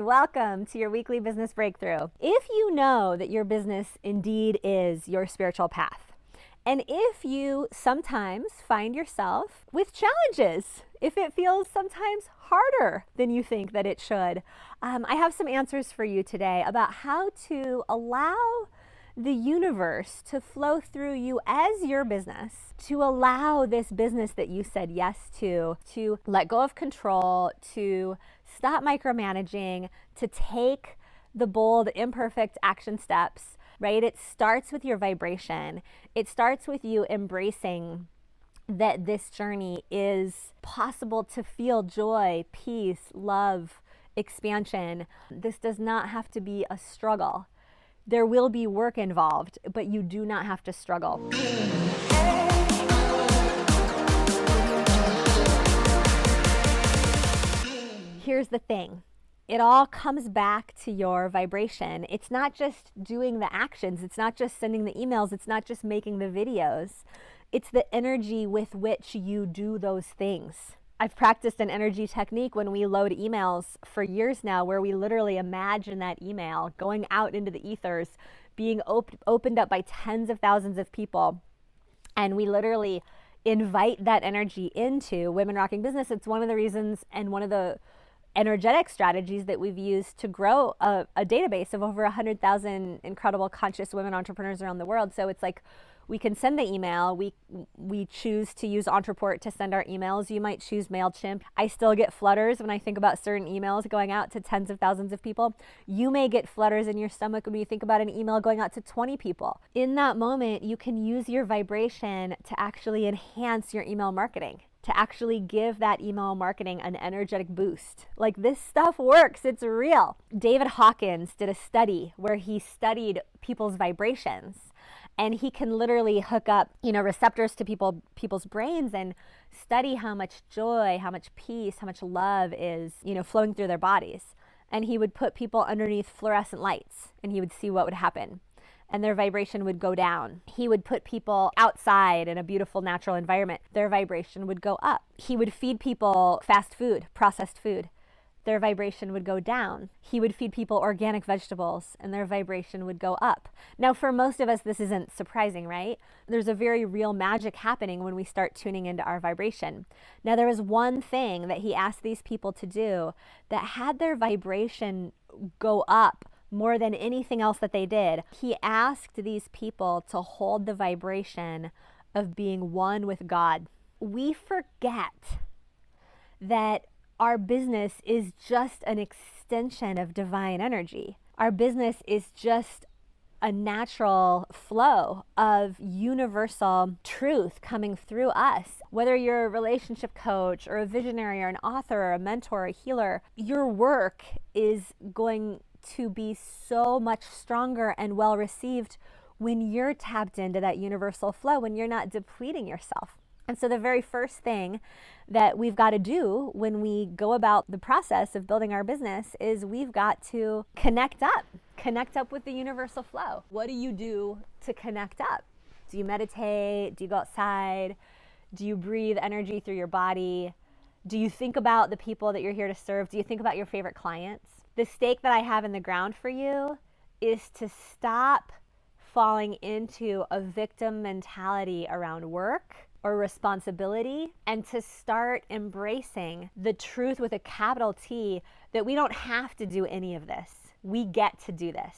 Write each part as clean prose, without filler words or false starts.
Welcome to your weekly business breakthrough. If you know that your business indeed is your spiritual path, and if you sometimes find yourself with challenges, if it feels sometimes harder than you think that it should, I have some answers for you today about how to allow the universe to flow through you as your business, to allow this business that you said yes to let go of control, to stop micromanaging, to take the bold, imperfect action steps, right? It starts with your vibration. It starts with you embracing that this journey is possible to feel joy, peace, love, expansion. This does not have to be a struggle. There will be work involved, but you do not have to struggle. Here's the thing. It all comes back to your vibration. It's not just doing the actions. It's not just sending the emails. It's not just making the videos. It's the energy with which you do those things. I've practiced an energy technique when we load emails for years now, where we literally imagine that email going out into the ethers, being opened up by tens of thousands of people. And we literally invite that energy into Women Rocking Business. It's one of the reasons and one of the energetic strategies that we've used to grow a database of over 100,000 incredible conscious women entrepreneurs around the world. So it's like, we can send the email. We choose to use Entreport to send our emails. You might choose MailChimp. I still get flutters when I think about certain emails going out to tens of thousands of people. You may get flutters in your stomach when you think about an email going out to 20 people. In that moment, you can use your vibration to actually enhance your email marketing, to actually give that email marketing an energetic boost. Like, this stuff works. It's real. David Hawkins did a study where he studied people's vibrations. And he can literally hook up, receptors to people's brains and study how much joy, how much peace, how much love is, flowing through their bodies. And he would put people underneath fluorescent lights, and he would see what would happen. And their vibration would go down. He would put people outside in a beautiful natural environment. Their vibration would go up. He would feed people fast food, processed food. Their vibration would go down. He would feed people organic vegetables, and their vibration would go up. Now, for most of us, this isn't surprising, right? There's a very real magic happening when we start tuning into our vibration. Now, there was one thing that he asked these people to do that had their vibration go up more than anything else that they did. He asked these people to hold the vibration of being one with God. We forget that our business is just an extension of divine energy. Our business is just a natural flow of universal truth coming through us. Whether you're a relationship coach or a visionary or an author or a mentor or a healer, your work is going to be so much stronger and well received when you're tapped into that universal flow, when you're not depleting yourself. And so the very first thing that we've got to do when we go about the process of building our business is we've got to connect up with the universal flow. What do you do to connect up? Do you meditate? Do you go outside? Do you breathe energy through your body? Do you think about the people that you're here to serve? Do you think about your favorite clients? The stake that I have in the ground for you is to stop falling into a victim mentality around work or responsibility, and to start embracing the truth with a capital T, that we don't have to do any of this. We get to do this.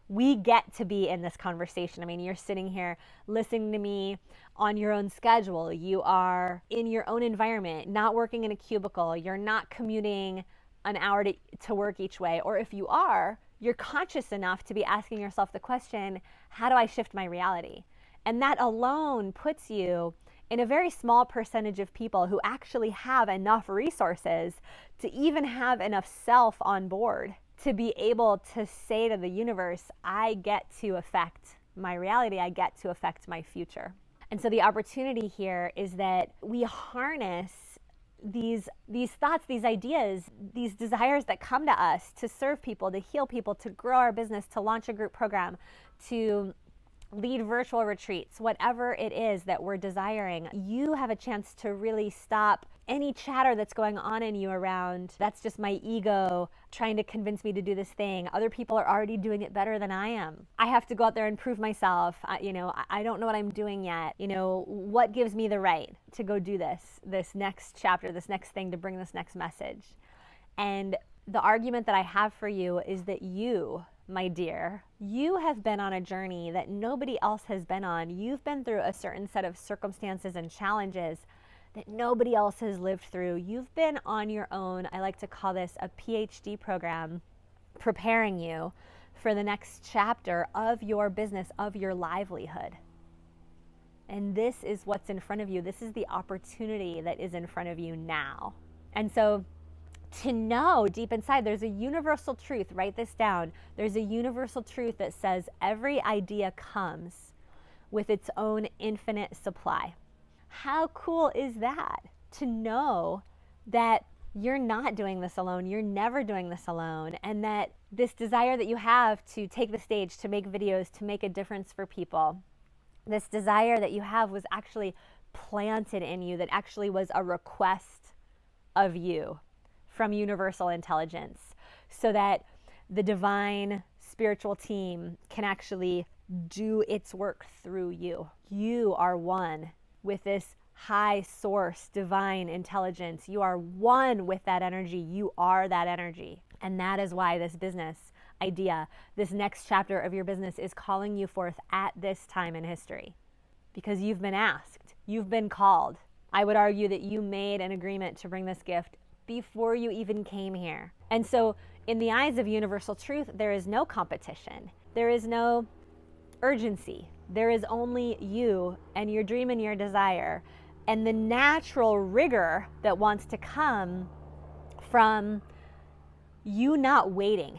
We get to be in this conversation. I mean, you're sitting here listening to me on your own schedule. You are in your own environment, not working in a cubicle. You're not commuting an hour to work each way. Or if you are, you're conscious enough to be asking yourself the question, how do I shift my reality? And that alone puts you in a very small percentage of people who actually have enough resources to even have enough self on board to be able to say to the universe, I get to affect my reality, I get to affect my future. And so the opportunity here is that we harness these thoughts, these ideas, these desires that come to us to serve people, to heal people, to grow our business, to launch a group program, to lead virtual retreats, whatever it is that we're desiring. You have a chance to really stop any chatter that's going on in you around, that's just my ego trying to convince me to do this thing. Other people are already doing it better than I am. I have to go out there and prove myself. I don't know what I'm doing yet. What gives me the right to go do this next chapter, this next thing, to bring this next message? And the argument that I have for you is that you, my dear, you have been on a journey that nobody else has been on. You've been through a certain set of circumstances and challenges that nobody else has lived through. You've been on your own. I like to call this a PhD program, preparing you for the next chapter of your business, of your livelihood. And this is what's in front of you. This is the opportunity that is in front of you now. And so to know deep inside, there's a universal truth, write this down. There's a universal truth that says every idea comes with its own infinite supply. How cool is that? To know that you're not doing this alone, you're never doing this alone, and that this desire that you have to take the stage, to make videos, to make a difference for people, this desire that you have was actually planted in you, that actually was a request of you from universal intelligence, so that the divine spiritual team can actually do its work through you. You are one with this high source, divine intelligence. You are one with that energy. You are that energy. And that is why this business idea, this next chapter of your business, is calling you forth at this time in history. Because you've been asked, you've been called. I would argue that you made an agreement to bring this gift before you even came here. And so in the eyes of universal truth, there is no competition. There is no urgency. There is only you and your dream and your desire, and the natural rigor that wants to come from you not waiting.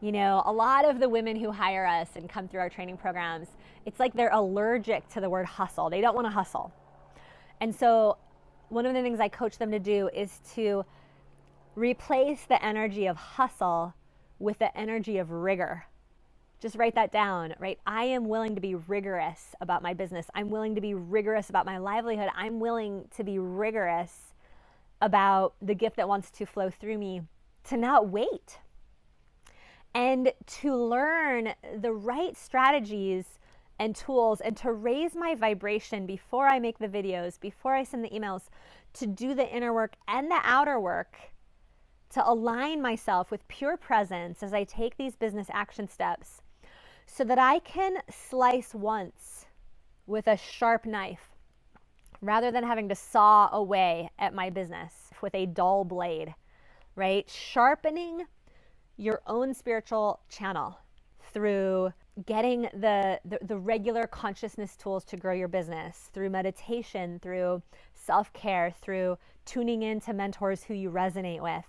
A lot of the women who hire us and come through our training programs, it's like they're allergic to the word hustle. They don't want to hustle. And so one of the things I coach them to do is to replace the energy of hustle with the energy of rigor. Just write that down, right? I am willing to be rigorous about my business. I'm willing to be rigorous about my livelihood. I'm willing to be rigorous about the gift that wants to flow through me, to not wait, and to learn the right strategies and tools, and to raise my vibration before I make the videos, before I send the emails, to do the inner work and the outer work, to align myself with pure presence as I take these business action steps, so that I can slice once with a sharp knife rather than having to saw away at my business with a dull blade, right? Sharpening your own spiritual channel through getting the regular consciousness tools to grow your business, through meditation, through self-care, through tuning in to mentors who you resonate with.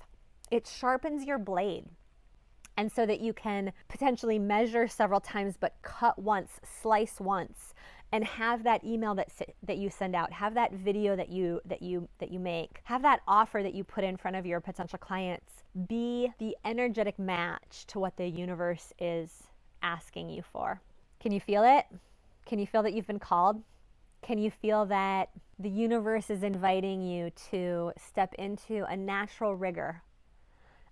It sharpens your blade. And so that you can potentially measure several times, but cut once, slice once, and have that email that you send out, have that video that you make, have that offer that you put in front of your potential clients be the energetic match to what the universe is asking you for. Can you feel it? Can you feel that you've been called? Can you feel that the universe is inviting you to step into a natural rigor,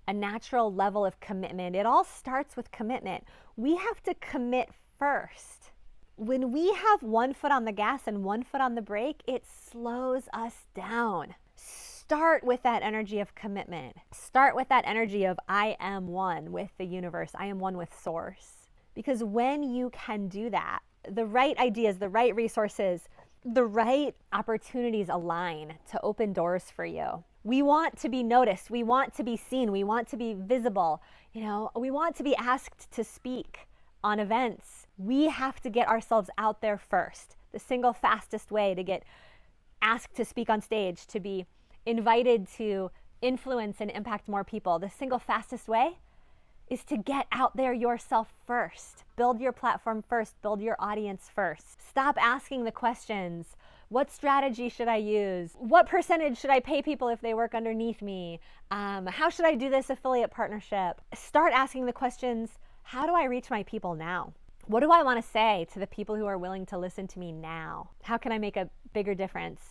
a natural level of commitment? It all starts with commitment. We have to commit first. When we have one foot on the gas and one foot on the brake, it slows us down. Start with that energy of commitment. Start with that energy of I am one with the universe. I am one with source. Because when you can do that, the right ideas, the right resources, the right opportunities align to open doors for you. We want to be noticed. We want to be seen. We want to be visible. We want to be asked to speak on events. We have to get ourselves out there first. The single fastest way to get asked to speak on stage, to be invited to influence and impact more people, the single fastest way is to get out there yourself first. Build your platform first. Build your audience first. Stop asking the questions. What strategy should I use? What percentage should I pay people if they work underneath me? How should I do this affiliate partnership? Start asking the questions, how do I reach my people now? What do I want to say to the people who are willing to listen to me now? How can I make a bigger difference?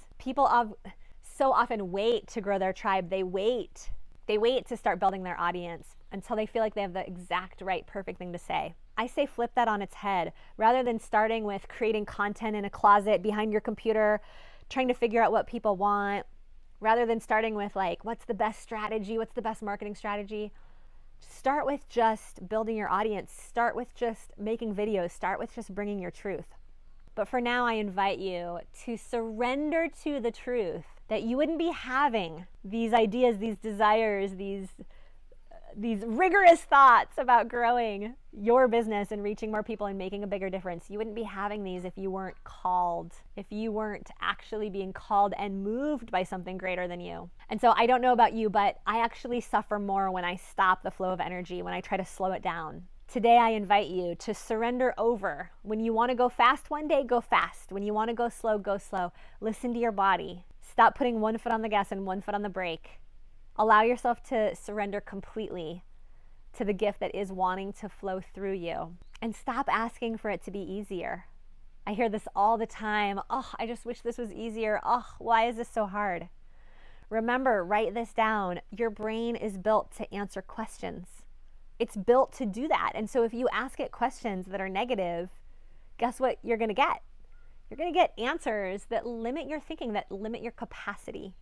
so often wait to grow their tribe. They wait to start building their audience until they feel like they have the exact right, perfect thing to say. I say flip that on its head. Rather than starting with creating content in a closet behind your computer, trying to figure out what people want, rather than starting with like, what's the best strategy? What's the best marketing strategy? Start with just building your audience. Start with just making videos. Start with just bringing your truth. But for now, I invite you to surrender to the truth that you wouldn't be having these ideas, these desires, these rigorous thoughts about growing your business and reaching more people and making a bigger difference. You wouldn't be having these if you weren't called, if you weren't actually being called and moved by something greater than you. And so I don't know about you, but I actually suffer more when I stop the flow of energy, when I try to slow it down. Today, I invite you to surrender over. When you want to go fast one day, go fast. When you want to go slow, go slow. Listen to your body. Stop putting one foot on the gas and one foot on the brake. Allow yourself to surrender completely to the gift that is wanting to flow through you. And stop asking for it to be easier. I hear this all the time. Oh, I just wish this was easier. Oh, why is this so hard? Remember, write this down. Your brain is built to answer questions. It's built to do that. And so if you ask it questions that are negative, guess what you're going to get? You're going to get answers that limit your thinking, that limit your capacity.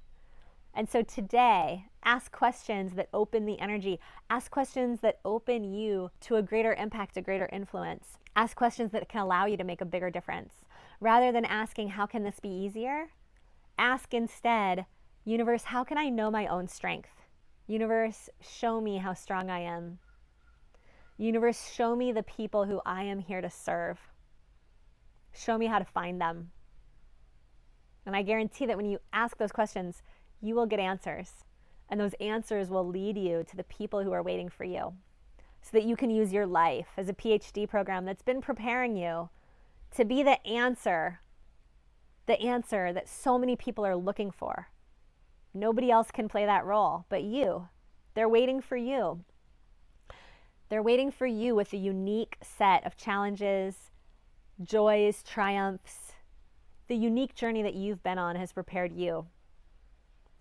And so today, ask questions that open the energy. Ask questions that open you to a greater impact, a greater influence. Ask questions that can allow you to make a bigger difference. Rather than asking, how can this be easier? Ask instead, universe, how can I know my own strength? Universe, show me how strong I am. Universe, show me the people who I am here to serve. Show me how to find them. And I guarantee that when you ask those questions, you will get answers. And those answers will lead you to the people who are waiting for you so that you can use your life as a PhD program that's been preparing you to be the answer that so many people are looking for. Nobody else can play that role but you. They're waiting for you. They're waiting for you with a unique set of challenges, joys, triumphs. The unique journey that you've been on has prepared you.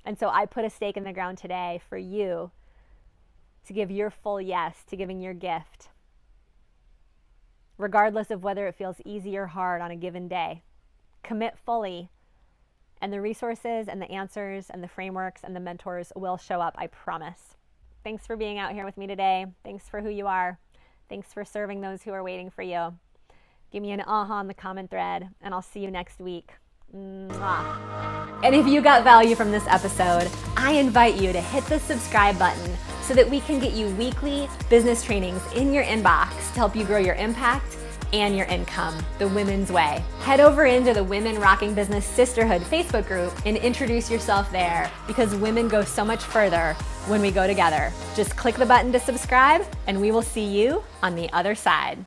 And so I put a stake in the ground today for you to give your full yes to giving your gift, regardless of whether it feels easy or hard on a given day. Commit fully, and the resources and the answers and the frameworks and the mentors will show up, I promise. Thanks for being out here with me today. Thanks for who you are. Thanks for serving those who are waiting for you. Give me an aha in the comment thread, and I'll see you next week. Mwah. And if you got value from this episode, I invite you to hit the subscribe button so that we can get you weekly business trainings in your inbox to help you grow your impact and your income the women's way. Head over into the Women Rocking Business Sisterhood Facebook group and introduce yourself there, because women go so much further when we go together. Just click the button to subscribe, and we will see you on the other side.